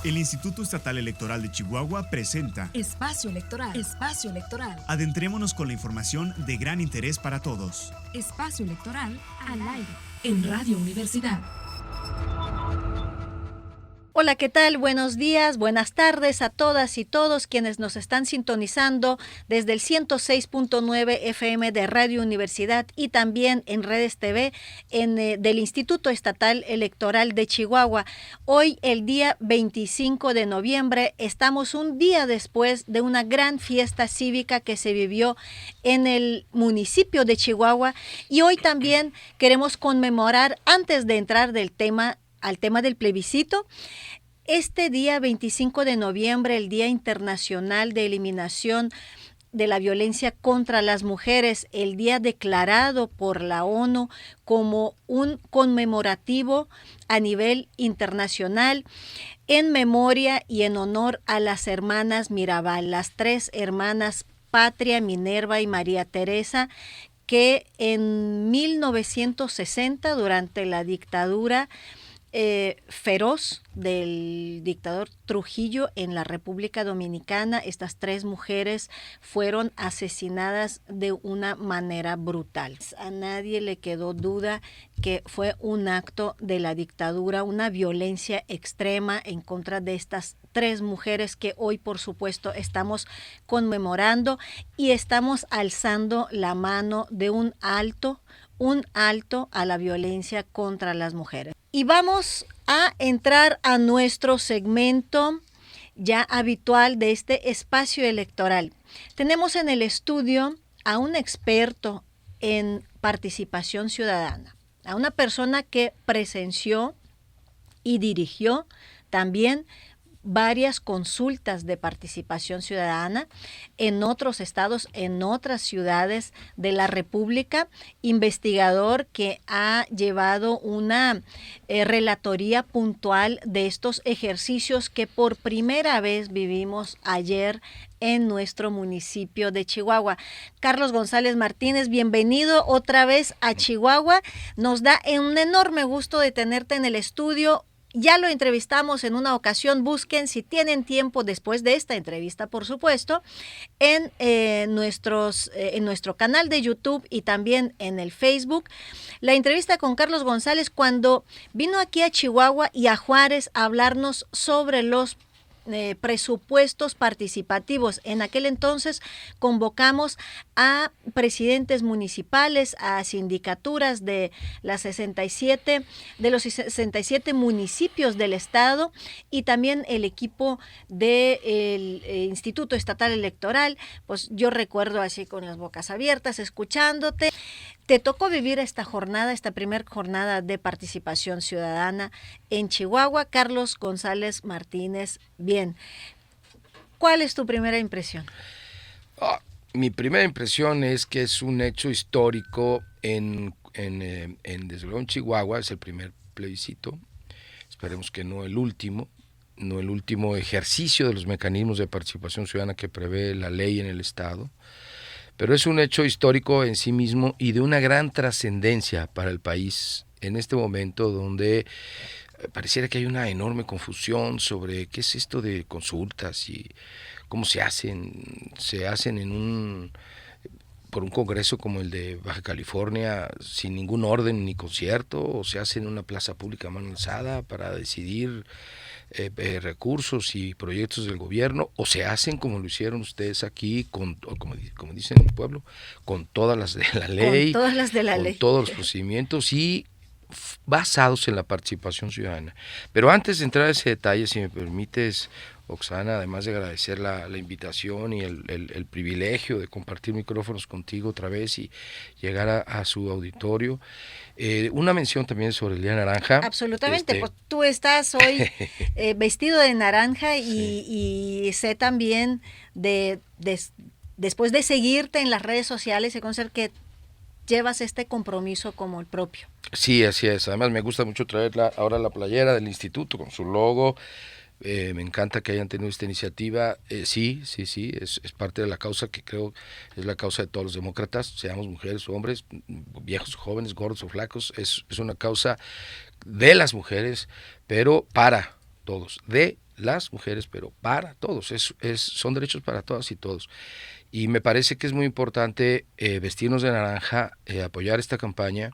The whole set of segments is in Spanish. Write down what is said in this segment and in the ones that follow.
El Instituto Estatal Electoral de Chihuahua presenta Espacio Electoral. Espacio Electoral. Adentrémonos con la información de gran interés para todos. Espacio Electoral al aire en Radio Universidad. Hola, ¿qué tal? Buenos días, buenas tardes a todas y todos quienes nos están sintonizando desde el 106.9 FM de Radio Universidad y también en Redes TV del Instituto Estatal Electoral de Chihuahua. Hoy, el día 25 de noviembre, estamos un día después de una gran fiesta cívica que se vivió en el municipio de Chihuahua y hoy también queremos conmemorar, antes de entrar al tema del plebiscito, este día 25 de noviembre, el Día Internacional de Eliminación de la Violencia contra las Mujeres, el día declarado por la ONU como un conmemorativo a nivel internacional en memoria y en honor a las hermanas Mirabal, las tres hermanas Patria, Minerva y María Teresa, que en 1960, durante la dictadura feroz del dictador Trujillo en la República Dominicana, estas tres mujeres fueron asesinadas de una manera brutal. A nadie le quedó duda que fue un acto de la dictadura, una violencia extrema en contra de estas tres mujeres que hoy, por supuesto, estamos conmemorando y estamos alzando la mano de un alto a la violencia contra las mujeres. Y vamos a entrar a nuestro segmento ya habitual de este espacio electoral. Tenemos en el estudio a un experto en participación ciudadana, a una persona que presenció y dirigió también varias consultas de participación ciudadana en otros estados, en otras ciudades de la República, investigador que ha llevado una relatoría puntual de estos ejercicios que por primera vez vivimos ayer en nuestro municipio de Chihuahua. Carlos González Martínez, bienvenido otra vez a Chihuahua. Nos da un enorme gusto de tenerte en el estudio. Ya lo entrevistamos en una ocasión, busquen si tienen tiempo después de esta entrevista, por supuesto, en nuestro canal de YouTube y también en el Facebook. La entrevista con Carlos González cuando vino aquí a Chihuahua y a Juárez a hablarnos sobre los presupuestos participativos. En aquel entonces convocamos a presidentes municipales, a sindicaturas de los 67 municipios del estado y también el equipo del Instituto Estatal Electoral. Pues yo recuerdo así con las bocas abiertas, escuchándote. Te tocó vivir esta primera jornada de participación ciudadana en Chihuahua. Carlos González Martínez, bien. ¿Cuál es tu primera impresión? Mi primera impresión es que es un hecho histórico desde luego en Chihuahua, es el primer plebiscito, esperemos que no el último ejercicio de los mecanismos de participación ciudadana que prevé la ley en el estado. Pero es un hecho histórico en sí mismo y de una gran trascendencia para el país en este momento donde pareciera que hay una enorme confusión sobre qué es esto de consultas y cómo se hacen. Se hacen por un congreso como el de Baja California sin ningún orden ni concierto, o se hacen en una plaza pública a mano alzada para decidir recursos y proyectos del gobierno, o se hacen como lo hicieron ustedes aquí, como dicen en mi pueblo, con todas las de la ley, con todos los procedimientos y basados en la participación ciudadana. Pero antes de entrar a ese detalle, si me permites, Oxana, además de agradecer la invitación y el privilegio de compartir micrófonos contigo otra vez y llegar a su auditorio, una mención también sobre el Día Naranja. Absolutamente, pues tú estás hoy vestido de naranja y sé también después de seguirte en las redes sociales y conocer que llevas este compromiso como el propio. Sí, así es. Además me gusta mucho traer ahora la playera del instituto con su logo. Me encanta que hayan tenido esta iniciativa. Sí, es parte de la causa que creo es la causa de todos los demócratas, seamos mujeres o hombres, viejos o jóvenes, gordos o flacos. Es una causa de las mujeres, pero para todos, de las mujeres, pero para todos, son derechos para todas y todos. Y me parece que es muy importante vestirnos de naranja, apoyar esta campaña,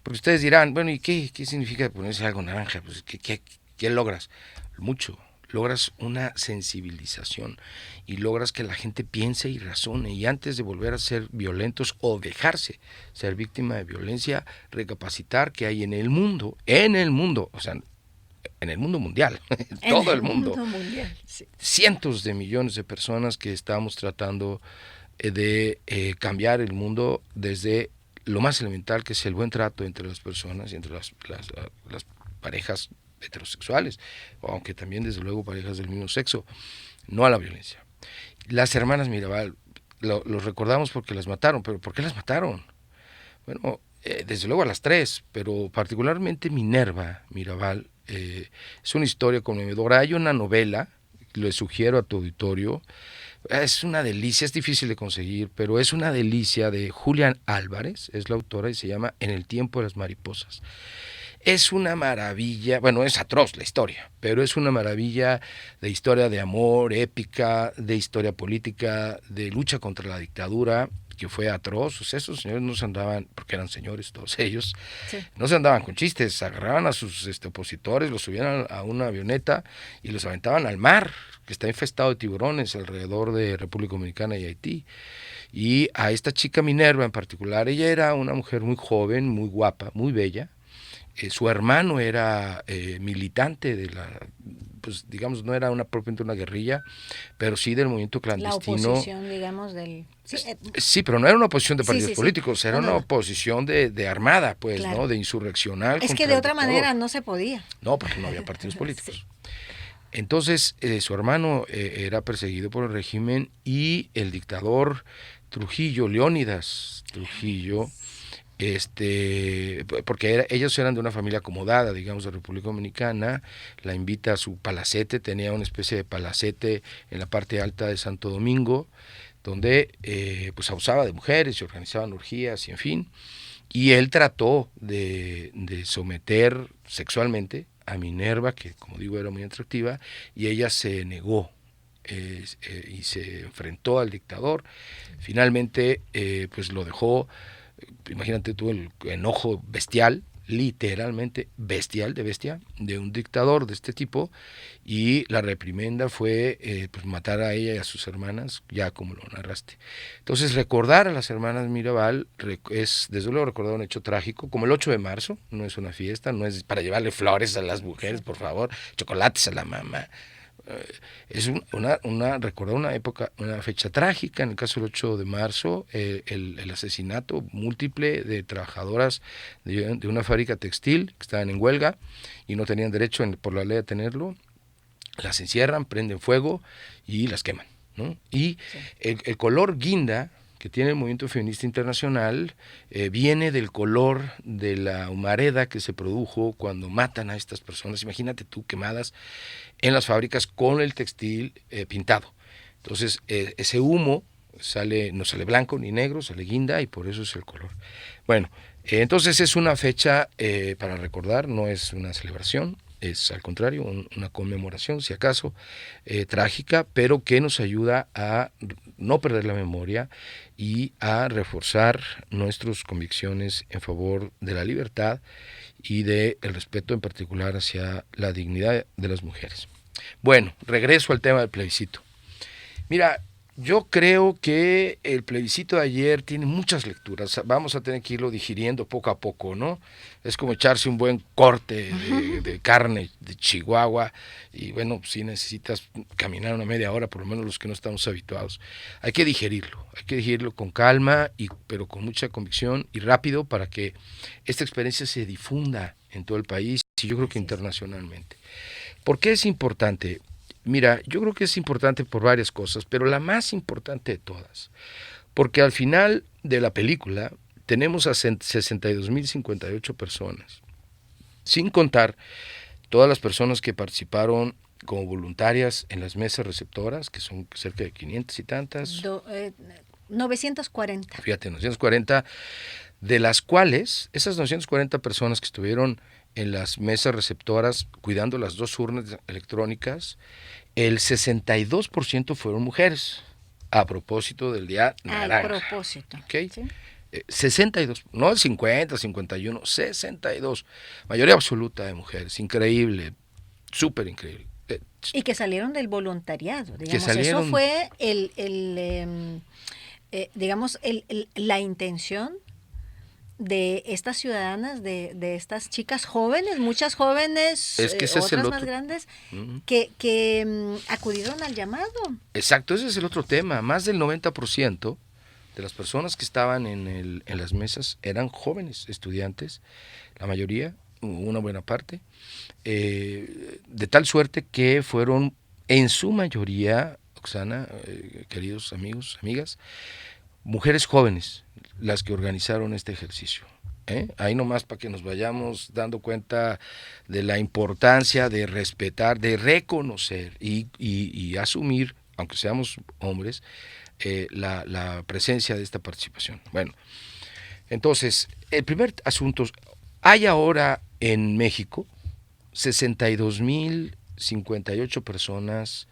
porque ustedes dirán, bueno, ¿y qué significa ponerse algo naranja? Pues, ¿qué logras? Mucho. Logras una sensibilización y logras que la gente piense y razone, y antes de volver a ser violentos o dejarse ser víctima de violencia, recapacitar que hay en el mundo, o sea, en el mundo mundial, en todo el mundo mundial, sí. Cientos de millones de personas que estamos tratando de cambiar el mundo desde lo más elemental, que es el buen trato entre las personas y entre las parejas heterosexuales, aunque también desde luego parejas del mismo sexo, no a la violencia. Las hermanas Mirabal, los recordamos porque las mataron, pero ¿por qué las mataron? Bueno, desde luego a las tres, pero particularmente Minerva Mirabal, es una historia conmovedora. Hay una novela, le sugiero a tu auditorio, es una delicia, es difícil de conseguir, pero es una delicia, de Julián Álvarez, es la autora, y se llama En el tiempo de las mariposas. Es una maravilla, bueno, es atroz la historia, pero es una maravilla de historia de amor, épica, de historia política, de lucha contra la dictadura, que fue atroz. O sea, esos señores no se andaban, porque eran señores todos ellos, sí, no se andaban con chistes, agarraban a sus opositores, los subían a una avioneta y los aventaban al mar, que está infestado de tiburones alrededor de República Dominicana y Haití. Y a esta chica Minerva en particular, ella era una mujer muy joven, muy guapa, muy bella. Su hermano era militante de pues digamos, no era propiamente una guerrilla, pero sí del movimiento clandestino. La oposición, digamos, del... Sí, pero no era una oposición de partidos políticos, era una oposición de armada, pues, claro, ¿no? De insurreccional. Es que de otra manera no se podía. No, porque no había partidos políticos. Sí. Entonces, su hermano era perseguido por el régimen, y el dictador Trujillo, Leónidas Trujillo, porque ellos eran de una familia acomodada, digamos, de República Dominicana, la invita a su palacete, tenía una especie de palacete en la parte alta de Santo Domingo, donde pues abusaba de mujeres y organizaban orgías y en fin, y él trató de someter sexualmente a Minerva, que como digo era muy atractiva, y ella se negó y se enfrentó al dictador. Finalmente pues lo dejó. Imagínate tú el enojo bestial, literalmente bestial, de bestia, de un dictador de este tipo, y la reprimenda fue pues matar a ella y a sus hermanas, ya como lo narraste. Entonces, recordar a las hermanas Mirabal es, desde luego, recordar un hecho trágico, como el 8 de marzo, no es una fiesta, no es para llevarle flores a las mujeres, por favor, chocolates a la mamá. Es recordar una época, una fecha trágica. En el caso del 8 de marzo, el asesinato múltiple de trabajadoras de una fábrica textil que estaban en huelga y no tenían derecho por la ley a tenerlo. Las encierran, prenden fuego y las queman, ¿no? Y sí, el color guinda que tiene el movimiento feminista internacional viene del color de la humareda que se produjo cuando matan a estas personas. Imagínate tú, quemadas en las fábricas con el textil pintado. Entonces ese humo no sale blanco ni negro, sale guinda, y por eso es el color. Bueno, entonces es una fecha para recordar, no es una celebración, es al contrario una conmemoración, si acaso, trágica, pero que nos ayuda a no perder la memoria y a reforzar nuestras convicciones en favor de la libertad y del respeto, en particular hacia la dignidad de las mujeres. Bueno, regreso al tema del plebiscito. Mira, yo creo que el plebiscito de ayer tiene muchas lecturas. Vamos a tener que irlo digiriendo poco a poco, ¿no? Es como echarse un buen corte de carne de Chihuahua, y bueno, si necesitas caminar una media hora, por lo menos los que no estamos habituados. Hay que digerirlo con calma, pero con mucha convicción y rápido, para que esta experiencia se difunda en todo el país y yo creo que internacionalmente. ¿Por qué es importante? Mira, yo creo que es importante por varias cosas, pero la más importante de todas, porque al final de la película tenemos a 62.058 personas, sin contar todas las personas que participaron como voluntarias en las mesas receptoras, que son cerca de 500 y tantas. 940. Fíjate, 940, de las cuales, esas 940 personas que estuvieron en las mesas receptoras, cuidando las 2 urnas electrónicas, el 62% fueron mujeres, a propósito del Día Naranja. A propósito. ¿Okay? ¿Sí? 62, no el 50, 51, 62. Mayoría absoluta de mujeres, increíble, súper increíble. Y que salieron del voluntariado, digamos. Salieron, eso fue la intención de estas ciudadanas, de estas chicas jóvenes, muchas jóvenes, es que ese otras es el más otro, grandes, que acudieron al llamado. Exacto, ese es el otro tema. Más del 90% de las personas que estaban en las mesas eran jóvenes estudiantes, la mayoría, una buena parte, de tal suerte que fueron en su mayoría, Oksana, queridos amigos, amigas, mujeres jóvenes las que organizaron este ejercicio. Ahí nomás para que nos vayamos dando cuenta de la importancia de respetar, de reconocer y asumir, aunque seamos hombres, la presencia de esta participación. Bueno, entonces, el primer asunto, hay ahora en México 62,058 personas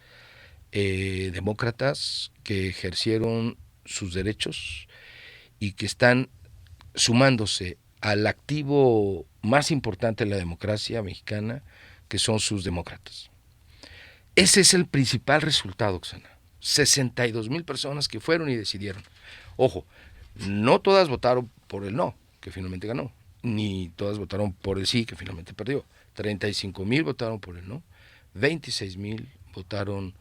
demócratas que ejercieron sus derechos y que están sumándose al activo más importante de la democracia mexicana, que son sus demócratas. Ese es el principal resultado, Oksana. 62,000 personas que fueron y decidieron. Ojo, no todas votaron por el no, que finalmente ganó, ni todas votaron por el sí, que finalmente perdió. 35,000 votaron por el no, 26,000 votaron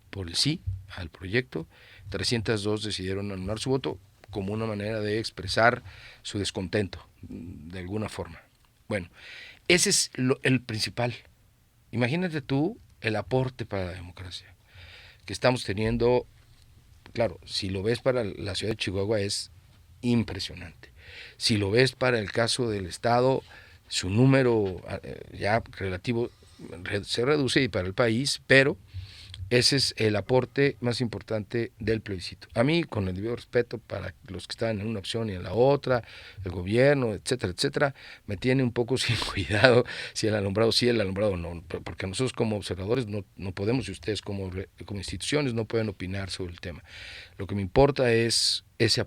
por el sí al proyecto, 302 decidieron anular su voto como una manera de expresar su descontento, de alguna forma. Bueno, ese es el principal. Imagínate tú el aporte para la democracia que estamos teniendo. Claro, si lo ves para la ciudad de Chihuahua es impresionante. Si lo ves para el caso del Estado, su número ya relativo se reduce, y para el país, pero ese es el aporte más importante del plebiscito. A mí, con el debido respeto para los que están en una opción y en la otra, el gobierno, etcétera, etcétera, me tiene un poco sin cuidado si el alumbrado sí, el alumbrado no, porque nosotros como observadores no podemos, y ustedes como instituciones no pueden opinar sobre el tema. Lo que me importa es la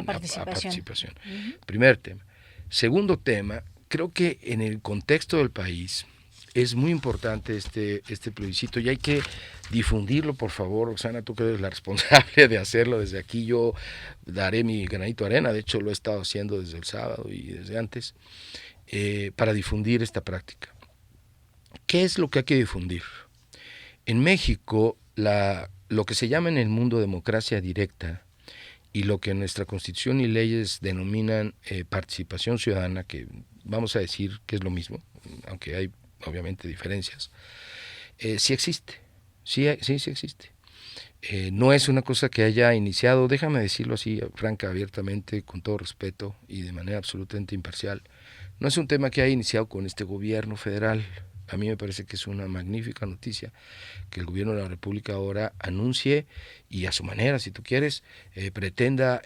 participación. Uh-huh. Primer tema. Segundo tema, creo que en el contexto del país es muy importante este plebiscito y hay que difundirlo, por favor. Oksana, tú que eres la responsable de hacerlo. Desde aquí yo daré mi granito de arena, de hecho lo he estado haciendo desde el sábado y desde antes, para difundir esta práctica. ¿Qué es lo que hay que difundir? En México, lo que se llama en el mundo democracia directa y lo que en nuestra Constitución y leyes denominan participación ciudadana, que vamos a decir que es lo mismo, aunque hay obviamente diferencias, sí existe, sí existe. No es una cosa que haya iniciado, déjame decirlo así, franca, abiertamente, con todo respeto y de manera absolutamente imparcial, no es un tema que haya iniciado con este gobierno federal. A mí me parece que es una magnífica noticia que el gobierno de la República ahora anuncie y a su manera, si tú quieres, pretenda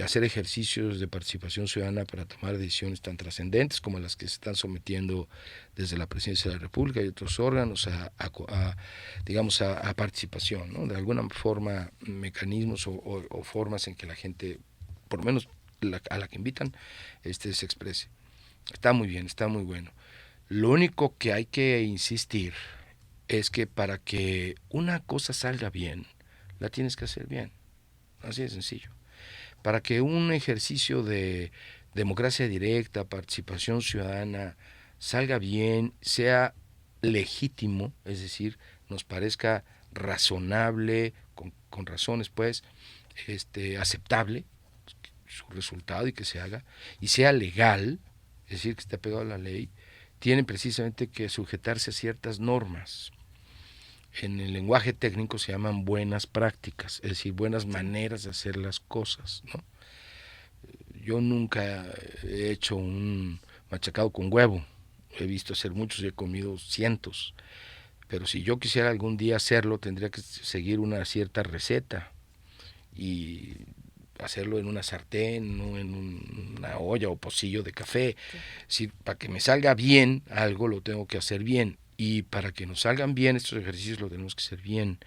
hacer ejercicios de participación ciudadana para tomar decisiones tan trascendentes como las que se están sometiendo desde la Presidencia de la República y otros órganos a participación, ¿no? De alguna forma, mecanismos o formas en que la gente, por lo menos a la que invitan, se exprese. Está muy bien, está muy bueno. Lo único que hay que insistir es que para que una cosa salga bien, la tienes que hacer bien. Así de sencillo. Para que un ejercicio de democracia directa, participación ciudadana, salga bien, sea legítimo, es decir, nos parezca razonable, con razones pues, aceptable su resultado y que se haga, y sea legal, es decir, que esté apegado a la ley, tienen precisamente que sujetarse a ciertas normas. En el lenguaje técnico se llaman buenas prácticas, es decir, buenas maneras de hacer las cosas, ¿no? Yo nunca he hecho un machacado con huevo, he visto hacer muchos y he comido cientos, pero si yo quisiera algún día hacerlo tendría que seguir una cierta receta y hacerlo en una sartén, no en una olla o pocillo de café. Sí, para que me salga bien algo lo tengo que hacer bien, y para que nos salgan bien estos ejercicios lo tenemos que hacer bien.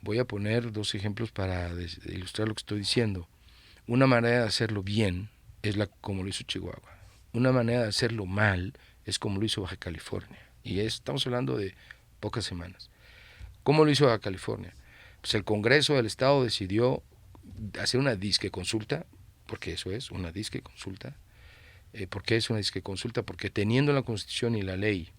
Voy a poner 2 ejemplos para ilustrar lo que estoy diciendo. Una manera de hacerlo bien es como lo hizo Chihuahua. Una manera de hacerlo mal es como lo hizo Baja California. Y estamos hablando de pocas semanas. ¿Cómo lo hizo Baja California? Pues el Congreso del Estado decidió hacer una disque consulta, porque eso es una disque consulta. ¿Por qué es una disque consulta? Porque teniendo en la Constitución y la ley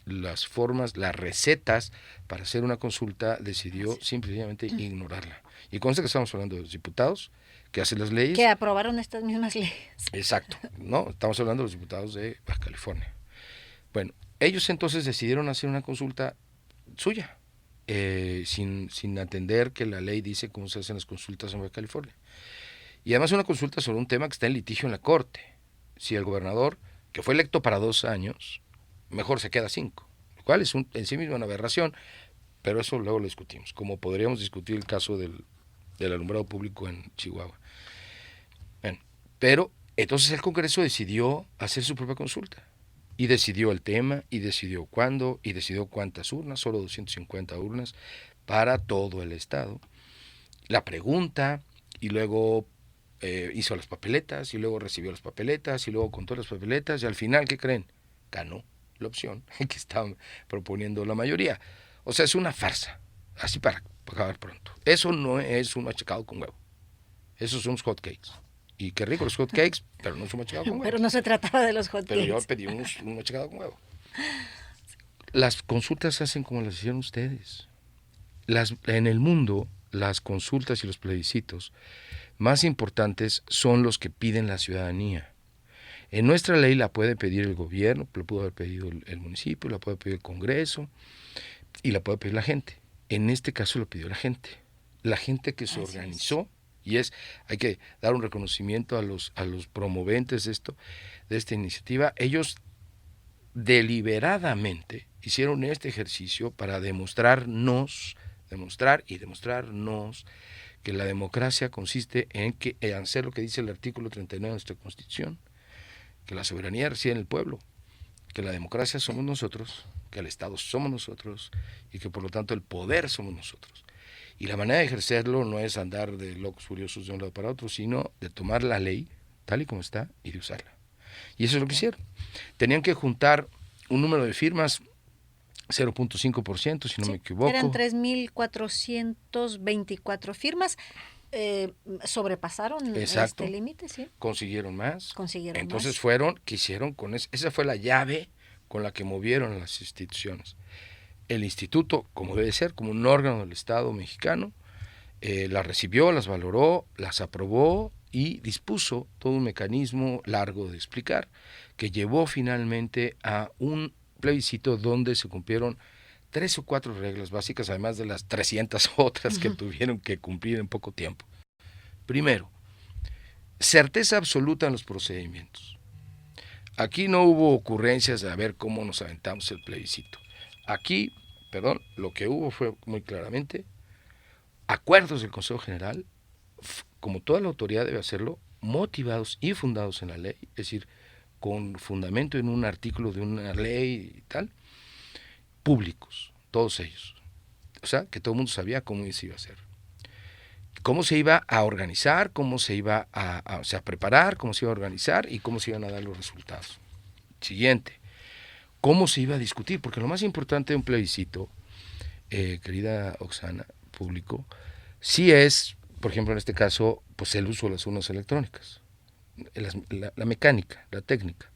las formas, las recetas para hacer una consulta, decidió simplemente ignorarla. Y consta que estamos hablando de los diputados que hacen las leyes. Que aprobaron estas mismas leyes. Exacto, ¿no? Estamos hablando de los diputados de Baja California. Bueno, ellos entonces decidieron hacer una consulta suya, sin atender que la ley dice cómo se hacen las consultas en Baja California. Y además una consulta sobre un tema que está en litigio en la Corte. Si el gobernador, que fue electo para 2 años, mejor se queda 5, lo cual es en sí mismo una aberración, pero eso luego lo discutimos, como podríamos discutir el caso del alumbrado público en Chihuahua. Bueno, pero entonces el Congreso decidió hacer su propia consulta, y decidió el tema, y decidió cuándo, y decidió cuántas urnas, solo 250 urnas para todo el estado. La pregunta, y luego hizo las papeletas, y luego recibió las papeletas, y luego contó las papeletas, y al final, ¿qué creen? Ganó la opción que estaban proponiendo la mayoría. O sea, es una farsa, así para acabar pronto. Eso no es un machacado con huevo. Esos son los hot cakes. Y qué rico los hot cakes, pero no es un machacado con huevo. Pero no se trataba de los hot Pero cakes. yo pedí un machacado con huevo. Las consultas se hacen como las hicieron ustedes. En el mundo, las consultas y los plebiscitos más importantes son los que piden la ciudadanía. En nuestra ley la puede pedir el gobierno, la pudo haber pedido el municipio, la puede pedir el Congreso y la puede pedir la gente. En este caso lo pidió la gente que se organizó, y hay que dar un reconocimiento a los promoventes de esta iniciativa. Ellos deliberadamente hicieron este ejercicio para demostrar que la democracia consiste en hacer lo que dice el artículo 39 de nuestra Constitución, que la soberanía reside en el pueblo, que la democracia somos nosotros, que el Estado somos nosotros, y que por lo tanto el poder somos nosotros. Y la manera de ejercerlo no es andar de locos furiosos de un lado para otro, sino de tomar la ley tal y como está y de usarla. Y eso es lo que hicieron. Tenían que juntar un número de firmas, 0.5%, si no me equivoco. Eran 3.424 firmas. Sobrepasaron este límite, ¿sí? Consiguieron más. Entonces más. Quisieron con esa fue la llave con la que movieron las instituciones. El instituto, como debe ser, como un órgano del Estado mexicano, las recibió, las valoró, las aprobó y dispuso todo un mecanismo largo de explicar, que llevó finalmente a un plebiscito donde se cumplieron 3 o 4 reglas básicas, además de las 300 otras que tuvieron que cumplir en poco tiempo. Primero, certeza absoluta en los procedimientos. Aquí no hubo ocurrencias de a ver cómo nos aventamos el plebiscito. Aquí, lo que hubo fue muy claramente acuerdos del Consejo General, como toda la autoridad debe hacerlo, motivados y fundados en la ley, es decir, con fundamento en un artículo de una ley y tal, públicos, todos ellos. O sea, que todo el mundo sabía cómo se iba a hacer, cómo se iba a organizar, cómo se iba a preparar, cómo se iba a organizar y cómo se iban a dar los resultados. Siguiente, cómo se iba a discutir, porque lo más importante de un plebiscito, querida Oxana, público, sí es, por ejemplo, en este caso, pues el uso de las urnas electrónicas, la mecánica, la técnica.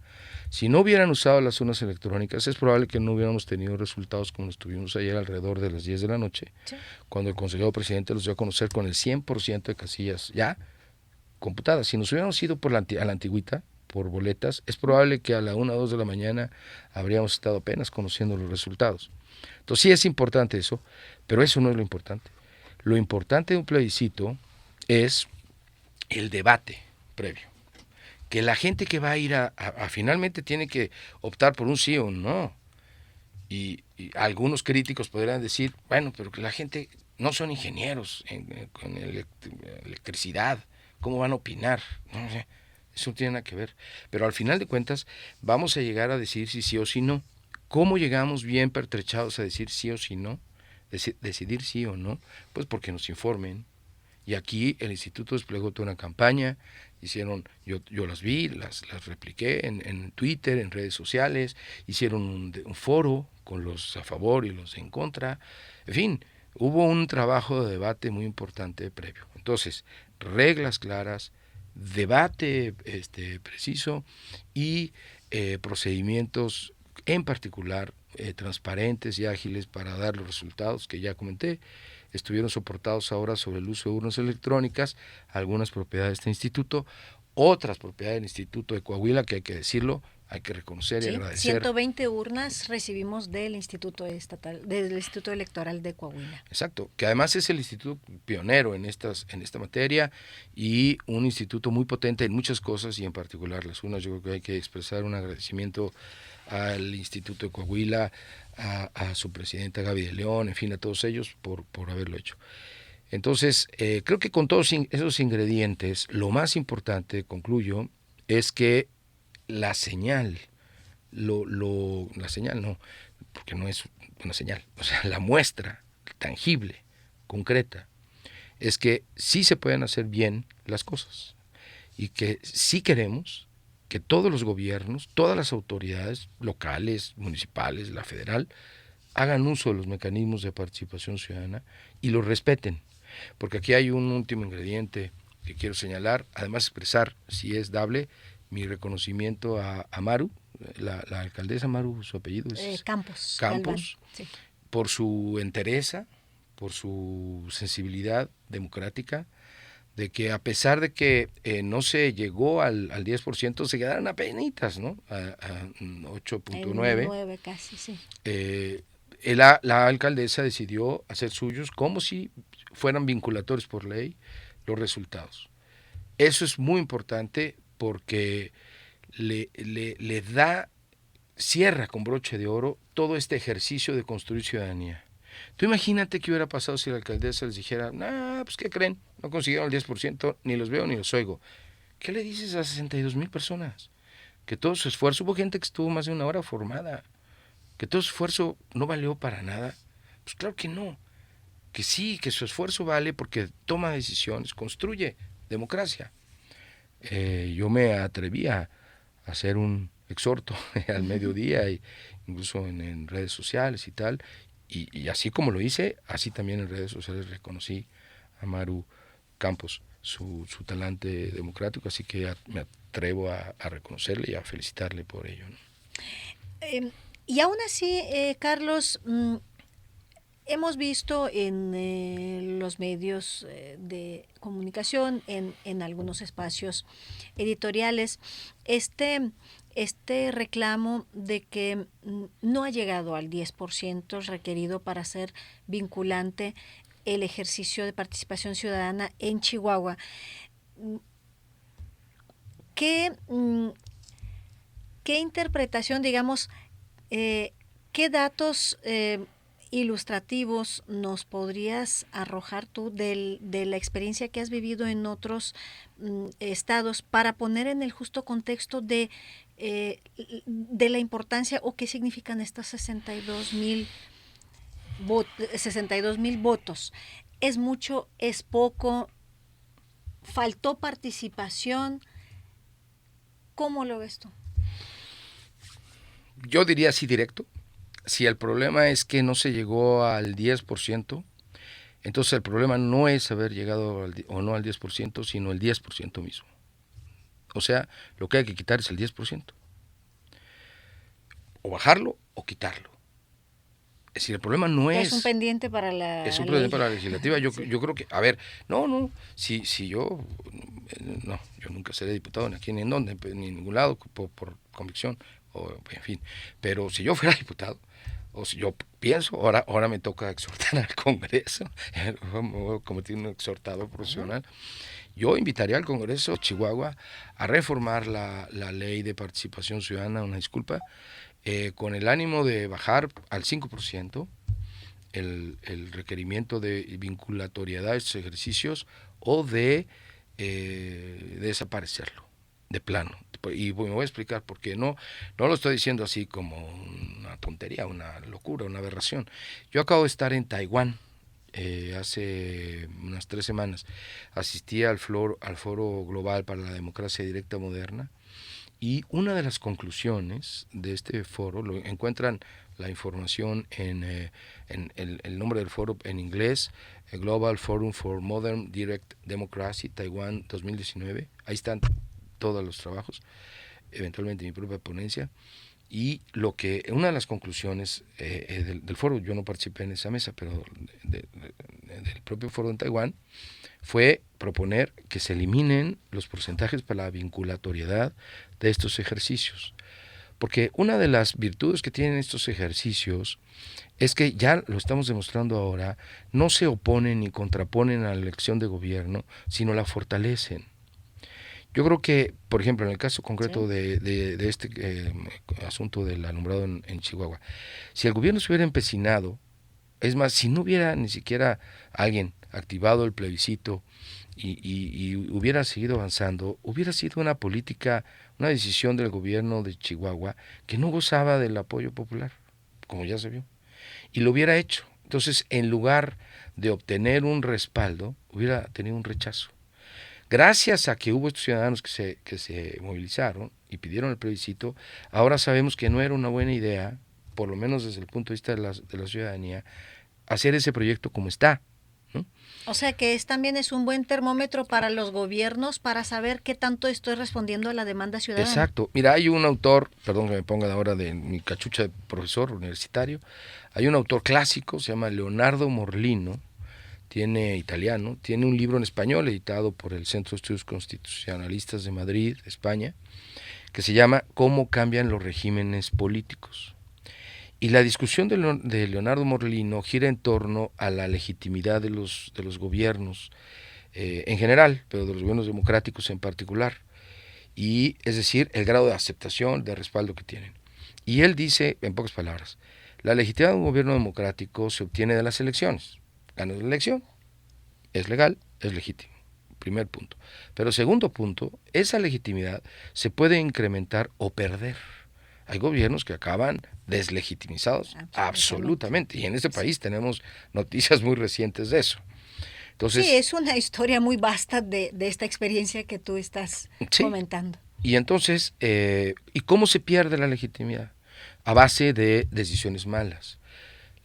Si no hubieran usado las urnas electrónicas, es probable que no hubiéramos tenido resultados como los tuvimos ayer alrededor de las 10 de la noche, sí, cuando el consejero presidente los dio a conocer con el 100% de casillas ya computadas. Si nos hubiéramos ido a la antigüita, por boletas, es probable que a la 1 o 2 de la mañana habríamos estado apenas conociendo los resultados. Entonces sí es importante eso, pero eso no es lo importante. Lo importante de un plebiscito es el debate previo. Que la gente que va a ir a finalmente tiene que optar por un sí o un no. Y algunos críticos podrían decir, bueno, pero que la gente no son ingenieros en electricidad, ¿Cómo van a opinar? No sé, eso no tiene nada que ver. Pero al final de cuentas vamos a llegar a decir si sí o si no. ¿Cómo llegamos bien pertrechados a decir sí o si no? Decidir sí o no, pues porque nos informen. Y aquí el instituto desplegó toda una campaña, yo las vi, las repliqué en Twitter, en redes sociales, hicieron un foro con los a favor y los en contra, en fin, hubo un trabajo de debate muy importante previo. Entonces, reglas claras, debate preciso y procedimientos en particular transparentes y ágiles para dar los resultados que ya comenté. Estuvieron soportados ahora sobre el uso de urnas electrónicas, algunas propiedades de este instituto, otras propiedades del Instituto de Coahuila, que hay que decirlo, hay que reconocer y agradecer. 120 urnas recibimos del Instituto Electoral de Coahuila. Exacto, que además es el instituto pionero en esta materia y un instituto muy potente en muchas cosas y en particular las urnas. Yo creo que hay que expresar un agradecimiento al Instituto de Coahuila, a su presidenta Gaby de León, en fin, a todos ellos por haberlo hecho. Entonces, creo que con todos esos ingredientes, lo más importante, concluyo, es que la señal, la señal no, porque no es una señal, o sea, la muestra tangible, concreta, es que sí se pueden hacer bien las cosas y que sí queremos que todos los gobiernos, todas las autoridades locales, municipales, la federal, hagan uso de los mecanismos de participación ciudadana y los respeten. Porque aquí hay un último ingrediente que quiero señalar, además expresar, si es dable, mi reconocimiento a Maru, la alcaldesa Maru, su apellido es Campos, sí. Por su entereza, por su sensibilidad democrática, de que a pesar de que no se llegó al 10%, se quedaron apenitas, ¿no? A 8.9. 9 casi, sí. La alcaldesa decidió hacer suyos como si fueran vinculatorios por ley los resultados. Eso es muy importante porque le cierra con broche de oro todo este ejercicio de construir ciudadanía. Tú imagínate qué hubiera pasado si la alcaldesa les dijera, pues ¿qué creen? No consiguieron el 10%, ni los veo ni los oigo. ¿Qué le dices a 62,000 personas? Que todo su esfuerzo, hubo gente que estuvo más de una hora formada, que todo su esfuerzo no valió para nada. Pues claro que no, que sí, que su esfuerzo vale porque toma decisiones, construye democracia. Yo me atreví a hacer un exhorto al mediodía, incluso en redes sociales y tal, y así como lo hice, así también en redes sociales reconocí a Maru Campos su talante democrático, así que me atrevo a reconocerle y a felicitarle por ello, ¿no? Y aún así, Carlos, hemos visto en los medios de comunicación, en algunos espacios editoriales, este reclamo de que no ha llegado al 10% requerido para ser vinculante el ejercicio de participación ciudadana en Chihuahua. ¿Qué interpretación, digamos, qué datos ilustrativos nos podrías arrojar tú de la experiencia que has vivido en otros estados para poner en el justo contexto de la importancia o qué significan estos 62,000 votos? ¿Es mucho? ¿Es poco? ¿Faltó participación? ¿Cómo lo ves tú? Yo diría así directo. Si el problema es que no se llegó al 10%, entonces el problema no es haber llegado o no al 10%, sino el 10% mismo. O sea, lo que hay que quitar es el 10%. O bajarlo o quitarlo. Es decir, el problema no es... Es un pendiente para la Es un pendiente para la ley. legislativa. Yo creo que, a ver, si yo nunca seré diputado ni aquí ni en donde, ni en ningún lado, por convicción, o en fin. Pero si yo fuera diputado, o si yo pienso, ahora me toca exhortar al Congreso, como tiene un exhortador profesional, yo invitaría al Congreso de Chihuahua a reformar la ley de participación ciudadana, una disculpa, con el ánimo de bajar al 5% el requerimiento de vinculatoriedad de estos ejercicios o de desaparecerlo, de plano. Y me voy a explicar por qué. No lo estoy diciendo así como una tontería, una locura, una aberración. Yo acabo de estar en Taiwán hace unas 3 semanas. Asistí al Foro Global para la Democracia Directa Moderna, y una de las conclusiones de este foro, encuentran la información en el nombre del foro en inglés, Global Forum for Modern Direct Democracy, Taiwán 2019, ahí están todos los trabajos, eventualmente mi propia ponencia, y una de las conclusiones del foro, yo no participé en esa mesa, pero del propio foro en Taiwán, fue proponer que se eliminen los porcentajes para la vinculatoriedad de estos ejercicios. Porque una de las virtudes que tienen estos ejercicios es que, ya lo estamos demostrando ahora, no se oponen ni contraponen a la elección de gobierno, sino la fortalecen. Yo creo que, por ejemplo, en el caso concreto de este asunto del alumbrado en Chihuahua, si el gobierno se hubiera empecinado, es más, si no hubiera ni siquiera alguien activado el plebiscito y hubiera seguido avanzando, hubiera sido una política, una decisión del gobierno de Chihuahua que no gozaba del apoyo popular, como ya se vio, y lo hubiera hecho. Entonces, en lugar de obtener un respaldo, hubiera tenido un rechazo. Gracias a que hubo estos ciudadanos que se movilizaron y pidieron el plebiscito, ahora sabemos que no era una buena idea, por lo menos desde el punto de vista de la ciudadanía, hacer ese proyecto como está, ¿no? O sea que también es un buen termómetro para los gobiernos para saber qué tanto estoy respondiendo a la demanda ciudadana. Exacto. Mira, hay un autor, perdón que me ponga ahora de mi cachucha de profesor universitario, hay un autor clásico, se llama Leonardo Morlino, italiano, tiene un libro en español editado por el Centro de Estudios Constitucionalistas de Madrid, España, que se llama ¿Cómo cambian los regímenes políticos? Y la discusión de Leonardo Morlino gira en torno a la legitimidad de los gobiernos en general, pero de los gobiernos democráticos en particular, y es decir, el grado de aceptación, de respaldo que tienen. Y él dice, en pocas palabras, la legitimidad de un gobierno democrático se obtiene de las elecciones. Ganas la elección, es legal, es legítimo. Primer punto. Pero segundo punto, esa legitimidad se puede incrementar o perder. Hay gobiernos que acaban deslegitimizados, absolutamente. Y en este país tenemos noticias muy recientes de eso. Entonces, sí, es una historia muy vasta de esta experiencia que tú estás comentando. Y entonces, ¿y cómo se pierde la legitimidad? A base de decisiones malas.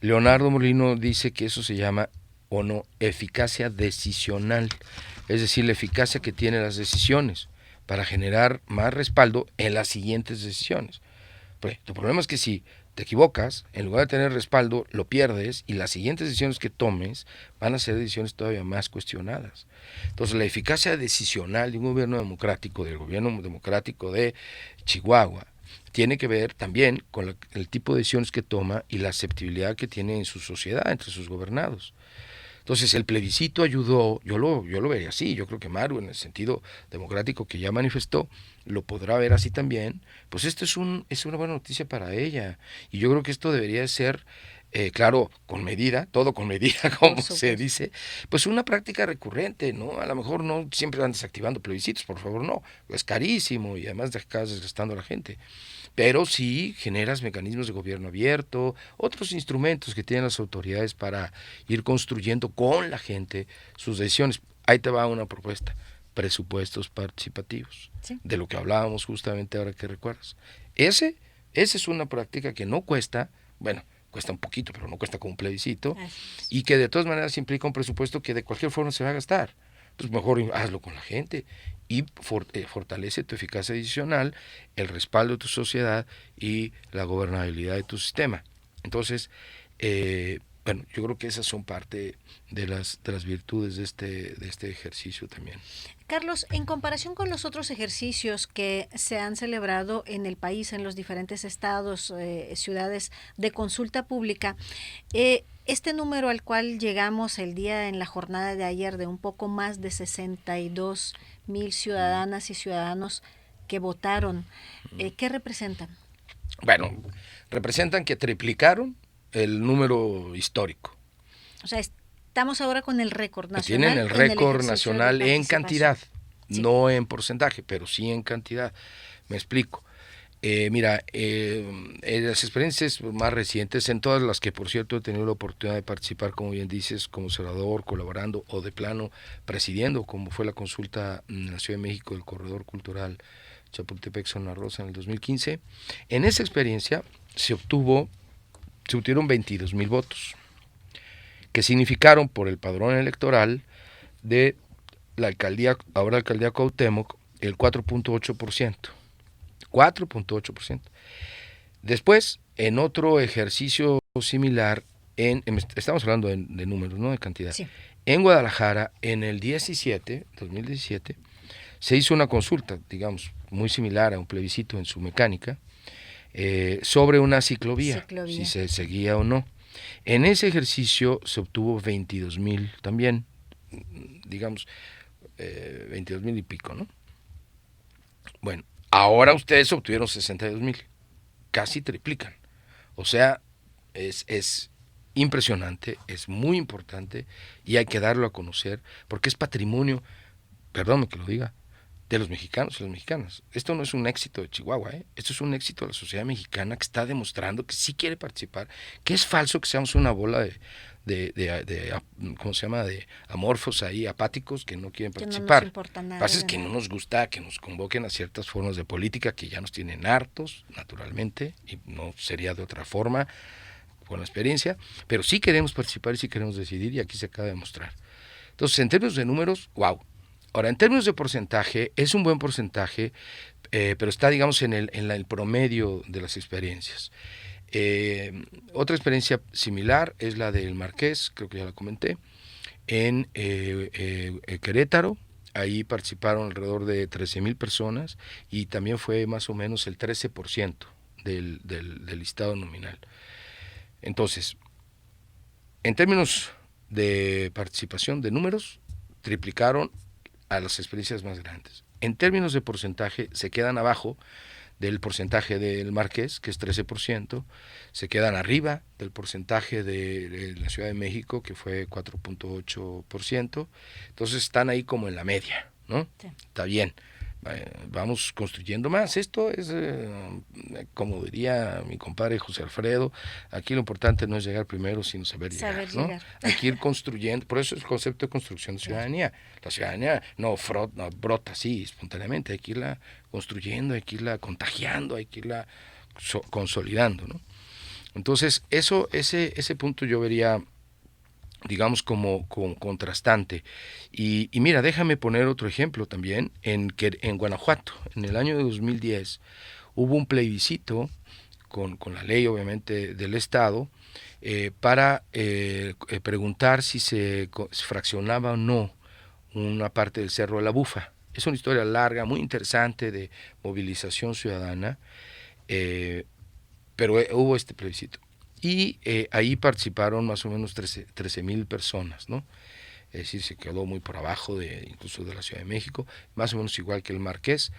Leonardo Morlino dice que eso se llama, o no, eficacia decisional. Es decir, la eficacia que tienen las decisiones para generar más respaldo en las siguientes decisiones. Pues, tu problema es que si te equivocas, en lugar de tener respaldo, lo pierdes, y las siguientes decisiones que tomes van a ser decisiones todavía más cuestionadas. Entonces, la eficacia decisional de un gobierno democrático, del gobierno democrático de Chihuahua, tiene que ver también con el tipo de decisiones que toma y la aceptabilidad que tiene en su sociedad, entre sus gobernados. Entonces, el plebiscito ayudó, yo lo vería así, yo creo que Maru, en el sentido democrático que ya manifestó, lo podrá ver así también. Pues esto es una buena noticia para ella, y yo creo que esto debería ser, claro, con medida, todo con medida, como se dice, pues una práctica recurrente, ¿no? A lo mejor no siempre van desactivando plebiscitos, por favor, no, es carísimo y además acabas desgastando a la gente. Pero sí generas mecanismos de gobierno abierto, otros instrumentos que tienen las autoridades para ir construyendo con la gente sus decisiones. Ahí te va una propuesta: presupuestos participativos, de lo que hablábamos justamente ahora que recuerdas. Esa es una práctica que no cuesta, bueno, cuesta un poquito, pero no cuesta como un plebiscito, y que de todas maneras implica un presupuesto que de cualquier forma se va a gastar. Pues mejor hazlo con la gente y fortalece tu eficacia decisional, el respaldo de tu sociedad y la gobernabilidad de tu sistema. Entonces, bueno, yo creo que esas son parte de las virtudes de este ejercicio también. Carlos, en comparación con los otros ejercicios que se han celebrado en el país, en los diferentes estados, ciudades de consulta pública, este número al cual llegamos en la jornada de ayer, de un poco más de 62,000 ciudadanas y ciudadanos que votaron, ¿qué representan? Bueno, representan que triplicaron el número histórico. O sea, estamos ahora con el récord nacional. Tienen el récord nacional en cantidad. Sí. no en porcentaje, pero sí en cantidad. Me explico. Mira, las experiencias más recientes, en todas las que por cierto he tenido la oportunidad de participar, como bien dices, como observador, colaborando o de plano presidiendo, como fue la consulta en la Ciudad de México del Corredor Cultural Chapultepec-Zona Rosa en el 2015, en esa experiencia se obtuvieron 22,000 votos, que significaron por el padrón electoral de la alcaldía, ahora alcaldía Cuauhtémoc, el 4.8%. 4.8%. Después, en otro ejercicio similar, estamos hablando de números, no de cantidad. Sí. En Guadalajara, en el 2017, se hizo una consulta, digamos, muy similar a un plebiscito en su mecánica, sobre una ciclovía, si se seguía o no. En ese ejercicio se obtuvo 22,000 también, digamos, 22,000 y pico, ¿no? Bueno, ahora ustedes obtuvieron 62,000, casi triplican. O sea, es impresionante, es muy importante y hay que darlo a conocer porque es patrimonio, perdón que lo diga, de los mexicanos y las mexicanas. Esto no es un éxito de Chihuahua, esto es un éxito de la sociedad mexicana que está demostrando que sí quiere participar, que es falso que seamos una bola de ¿cómo se llama?, de amorfos ahí, apáticos, que no quieren participar. No nos importa nada. Lo que pasa es que no nos gusta que nos convoquen a ciertas formas de política que ya nos tienen hartos, naturalmente, y no sería de otra forma, con la experiencia, pero sí queremos participar y sí queremos decidir, y aquí se acaba de demostrar. Entonces, en términos de números, wow. Ahora, en términos de porcentaje, es un buen porcentaje, pero está, digamos, en el promedio de las experiencias. Otra experiencia similar es la del Marqués, creo que ya la comenté, en Querétaro. Ahí participaron alrededor de 13,000 personas y también fue más o menos el 13% del listado nominal. Entonces, en términos de participación de números, triplicaron a las experiencias más grandes. En términos de porcentaje, se quedan abajo del porcentaje del Marqués, que es 13%, se quedan arriba del porcentaje de la Ciudad de México, que fue 4.8%, entonces están ahí como en la media, ¿no? Sí. Está bien, vamos construyendo más. Esto es, como diría mi compadre José Alfredo, aquí lo importante no es llegar primero, sino saber llegar, ¿no? Hay que ir construyendo, por eso es el concepto de construcción de ciudadanía. La ciudadanía no brota así espontáneamente, hay que irla construyendo, hay que irla contagiando, hay que irla consolidando, ¿no? Entonces, ese punto yo vería, digamos, como contrastante. Y mira, déjame poner otro ejemplo también. En Guanajuato, en el año de 2010, hubo un plebiscito con la ley, obviamente, del Estado, para preguntar si se fraccionaba o no una parte del Cerro de la Bufa. Es una historia larga, muy interesante, de movilización ciudadana, pero hubo este plebiscito. Y ahí participaron más o menos 13,000 personas, ¿no? Es decir, se quedó muy por abajo incluso de la Ciudad de México, más o menos igual que el Marqués.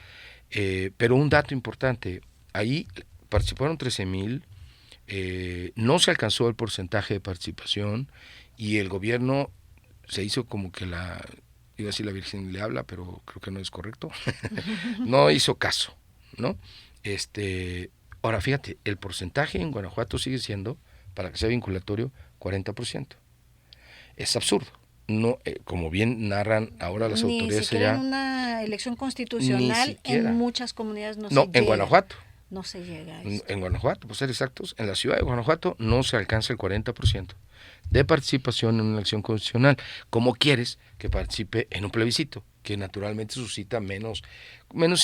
Pero un dato importante, ahí participaron 13,000, no se alcanzó el porcentaje de participación y el gobierno se hizo como que iba a decir la Virgen le habla, pero creo que no es correcto, no hizo caso, ¿no? Ahora, fíjate, el porcentaje en Guanajuato sigue siendo, para que sea vinculatorio, 40%. Es absurdo. No, como bien narran ahora las autoridades allá. Ni siquiera en una elección constitucional en muchas comunidades no se llega. No, en Guanajuato. No se llega a esto. En Guanajuato, por ser exactos, en la ciudad de Guanajuato no se alcanza el 40% de participación en una elección constitucional. ¿Cómo quieres que participe en un plebiscito? Que naturalmente suscita menos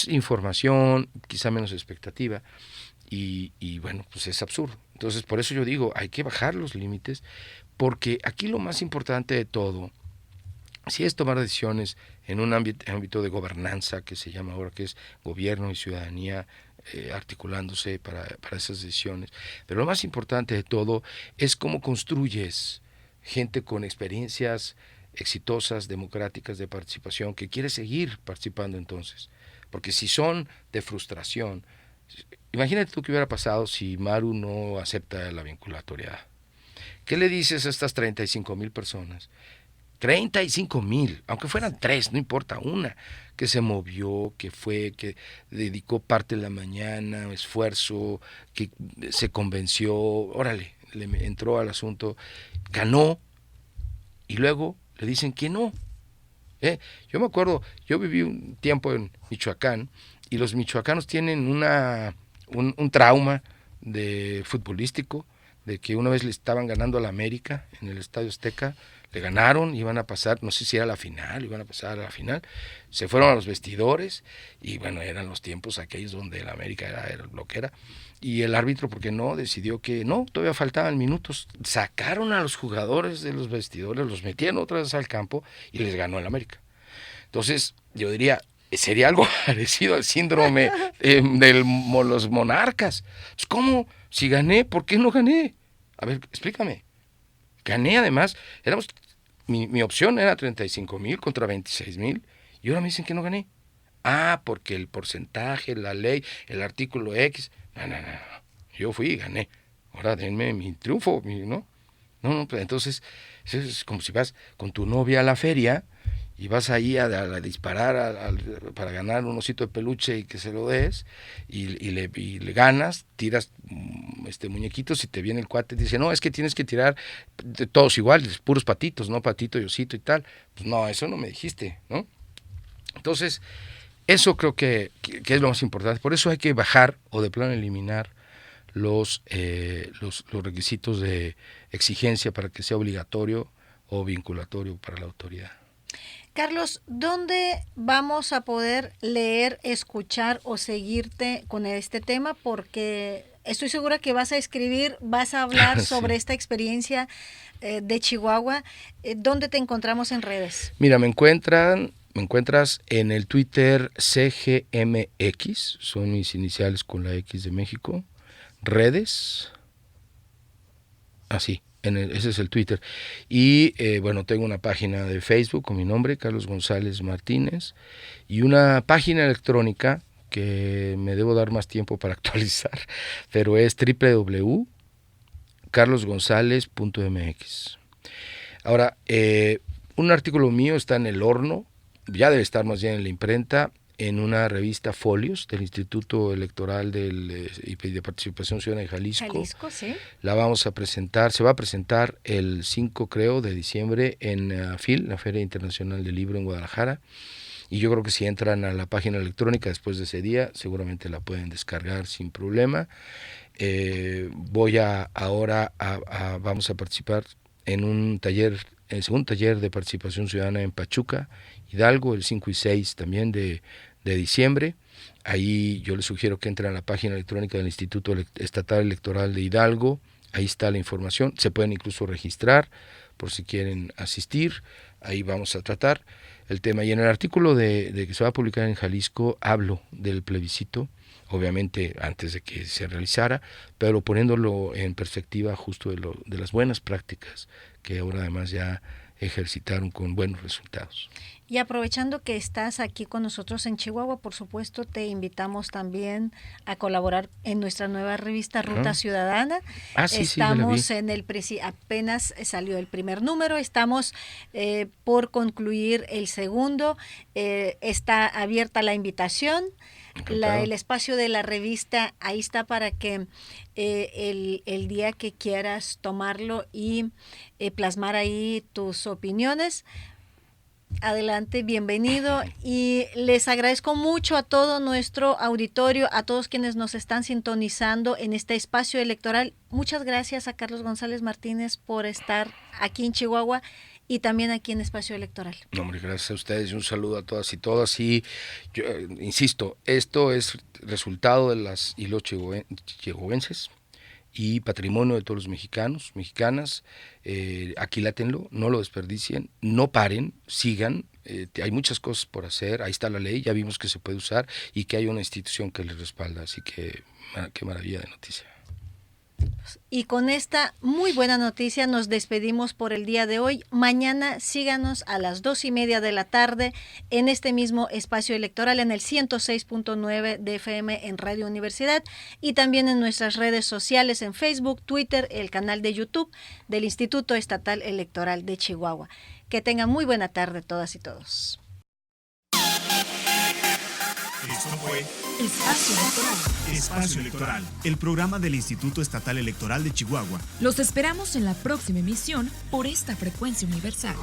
información, quizá menos expectativa. Y bueno, pues es absurdo. Entonces, por eso yo digo, hay que bajar los límites, porque aquí lo más importante de todo, si es tomar decisiones en un ámbito de gobernanza, que se llama ahora, que es gobierno y ciudadanía, articulándose para esas decisiones, pero lo más importante de todo es cómo construyes gente con experiencias exitosas, democráticas, de participación, que quiere seguir participando entonces, porque si son de frustración. Imagínate tú qué hubiera pasado si Maru no acepta la vinculatoriedad. ¿Qué le dices a estas 35,000 personas? 35,000, aunque fueran 3, no importa, una, que se movió, que fue, que dedicó parte de la mañana, esfuerzo, que se convenció, órale, le entró al asunto, ganó, y luego le dicen que no. Yo me acuerdo, yo viví un tiempo en Michoacán, y los michoacanos tienen un trauma de futbolístico, de que una vez le estaban ganando a la América en el Estadio Azteca, le ganaron, iban a pasar, no sé si era la final, iban a pasar a la final, se fueron a los vestidores, y bueno, eran los tiempos aquellos donde la América era lo que era, y el árbitro, porque no, decidió que no, todavía faltaban minutos, sacaron a los jugadores de los vestidores, los metieron otra vez al campo, y les ganó el América. Entonces, yo diría, sería algo parecido al síndrome de los monarcas. Pues, ¿cómo? Si gané, ¿por qué no gané? A ver, explícame. Gané además, mi opción era 35,000 contra 26,000, y ahora me dicen que no gané. Porque el porcentaje, la ley, el artículo X. No. Yo fui y gané. Ahora denme mi triunfo, ¿no? No, pues entonces, es como si vas con tu novia a la feria y vas ahí a disparar para ganar un osito de peluche y que se lo des, y le ganas, tiras muñequitos, y te viene el cuate y dice, no, es que tienes que tirar todos iguales, puros patitos, no patito y osito y tal. Pues no, eso no me dijiste, ¿no? Entonces, eso creo que es lo más importante. Por eso hay que bajar o de plano eliminar los requisitos de exigencia para que sea obligatorio o vinculatorio para la autoridad. Carlos, ¿dónde vamos a poder leer, escuchar o seguirte con este tema? Porque estoy segura que vas a escribir, vas a hablar sobre esta experiencia de Chihuahua. ¿Dónde te encontramos en redes? Mira, me encuentras en el Twitter CGMX, son mis iniciales con la X de México, redes, así. Ese es el Twitter. Y bueno, tengo una página de Facebook con mi nombre, Carlos González Martínez, y una página electrónica que me debo dar más tiempo para actualizar, pero es www.carlosgonzalez.mx. Ahora, un artículo mío está en el horno, ya debe estar más bien en la imprenta, en una revista Folios del Instituto Electoral y de Participación Ciudadana de Jalisco. Jalisco, sí. La vamos a presentar, se va a presentar el 5, creo, de diciembre en FIL, la Feria Internacional del Libro en Guadalajara. Y yo creo que si entran a la página electrónica después de ese día, seguramente la pueden descargar sin problema. Vamos a participar en un taller, el segundo taller de participación ciudadana en Pachuca, Hidalgo, el 5 y 6 también de diciembre. Ahí yo les sugiero que entren a la página electrónica del Instituto Estatal Electoral de Hidalgo, ahí está la información, se pueden incluso registrar por si quieren asistir, ahí vamos a tratar el tema. Y en el artículo de que se va a publicar en Jalisco hablo del plebiscito, obviamente antes de que se realizara, pero poniéndolo en perspectiva justo de las buenas prácticas que ahora además ya ejercitaron con buenos resultados. Y aprovechando que estás aquí con nosotros en Chihuahua, por supuesto, te invitamos también a colaborar en nuestra nueva revista Ruta Ciudadana. Sí, estamos sí, apenas salió el primer número, estamos por concluir el segundo, está abierta la invitación. El espacio de la revista ahí está para que el día que quieras tomarlo y plasmar ahí tus opiniones, adelante, bienvenido, y les agradezco mucho a todo nuestro auditorio, a todos quienes nos están sintonizando en este espacio electoral. Muchas gracias a Carlos González Martínez por estar aquí en Chihuahua y también aquí en Espacio Electoral. No, hombre, gracias a ustedes y un saludo a todas y todas. Y yo insisto, esto es resultado de las y los chihuahuenses y patrimonio de todos los mexicanos, mexicanas. Aquilátenlo, no lo desperdicien, no paren, sigan. Hay muchas cosas por hacer, ahí está la ley, ya vimos que se puede usar y que hay una institución que les respalda, así que qué maravilla de noticia. Y con esta muy buena noticia nos despedimos por el día de hoy. Mañana síganos a las 2:30 de la tarde en este mismo espacio electoral en el 106.9 de FM en Radio Universidad y también en nuestras redes sociales en Facebook, Twitter, el canal de YouTube del Instituto Estatal Electoral de Chihuahua. Que tengan muy buena tarde todas y todos. Esto fue Espacio Electoral. Espacio Electoral, el programa del Instituto Estatal Electoral de Chihuahua. Los esperamos en la próxima emisión por esta frecuencia universal.